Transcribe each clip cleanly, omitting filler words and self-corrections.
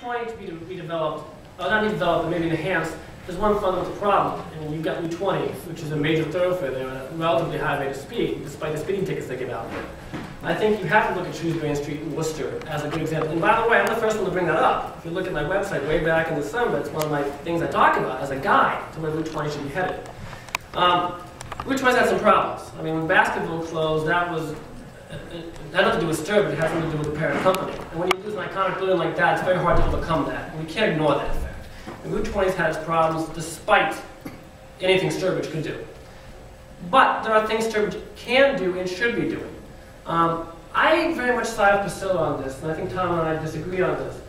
20 to be developed, not redeveloped, but maybe enhanced, there's one fundamental problem. I mean, you've got Route 20, which is a major thoroughfare there, and a relatively high rate of speed, despite the speeding tickets they give out there. I think you have to look at Shrewsbury Street in Worcester as a good example. And by the way, I'm the first one to bring that up. If you look at my website way back in December, it's one of my things I talk about as a guide to where Route 20 should be headed. Route 20's had some problems. I mean, when Baskerville closed, that was had nothing to do with Sturbridge, it had something to do with the parent company. And when you lose an iconic building like that, it's very hard to overcome that. And we can't ignore that fact. And Route 20's had its problems despite anything Sturbridge could do. But there are things Sturbridge can do and should be doing. I very much side with Priscilla on this, and I think Tom and I disagree on this.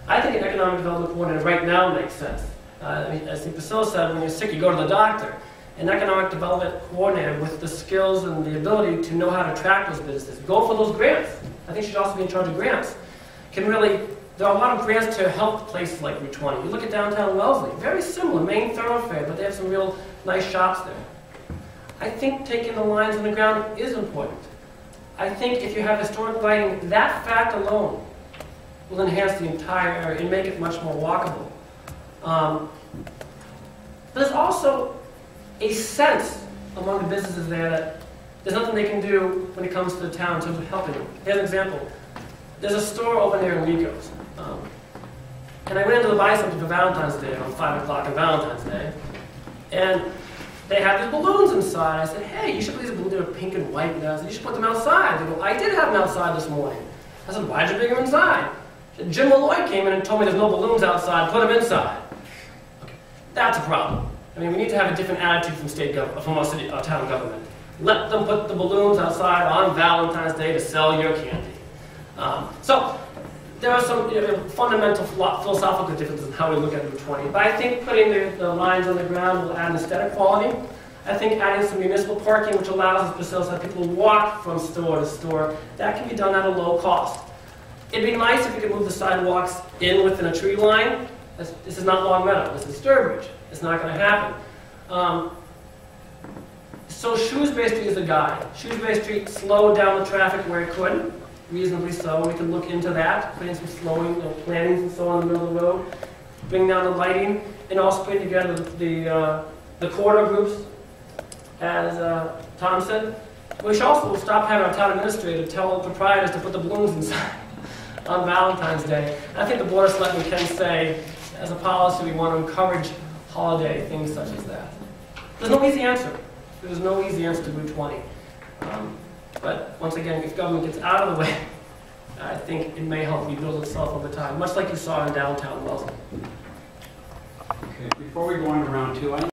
I think an economic development coordinator right now makes sense. As Priscilla said, when you're sick, you go to the doctor. An economic development coordinator with the skills and the ability to know how to track those businesses, go for those grants. I think she should also be in charge of grants. Can really, there are a lot of grants to help places like Route 20. You look at downtown Wellesley, very similar, main thoroughfare, but they have some real nice shops there. I think taking the lines on the ground is important. I think if you have historic lighting, that fact alone will enhance the entire area and make it much more walkable. But there's also a sense among the businesses there that there's nothing they can do when it comes to the town in terms of helping them. Here's an example. There's a store over there in Rico's. And I went in to buy something for Valentine's Day on 5 o'clock on Valentine's Day. And they have these balloons inside. I said, hey, you should put these balloons, they're pink and white. And I said, you should put them outside. They go, I did have them outside this morning. I said, why'd you bring them inside? Said, Jim Malloy came in and told me there's no balloons outside, put them inside. Okay. That's a problem. I mean, we need to have a different attitude from our city, our town government. Let them put the balloons outside on Valentine's Day to sell your candy. So there are some fundamental philosophical differences in how we look at Route 20. But I think putting the lines on the ground will add an aesthetic quality. I think adding some municipal parking, which allows us to so that people walk from store to store, that can be done at a low cost. It'd be nice if we could move the sidewalks in within a tree line. This is not Long Meadow. This is Sturbridge. It's not going to happen. So Shrewsbury Street is a guide. Shrewsbury Street slowed down the traffic where it could, reasonably so. We can look into that, putting some slowing, plantings and so on in the middle of the road, bring down the lighting, and also putting together the corridor groups, as Tom said. We should also stop having our town administrator tell the proprietors to put the balloons inside on Valentine's Day. And I think the Board of Selectmen can say, as a policy, we want to encourage holiday things such as that. There's no easy answer. There's no easy answer to Route 20. But once again, if government gets out of the way, I think it may help rebuild itself over time, much like you saw in downtown Wellesley. Okay, before we go on to round two, I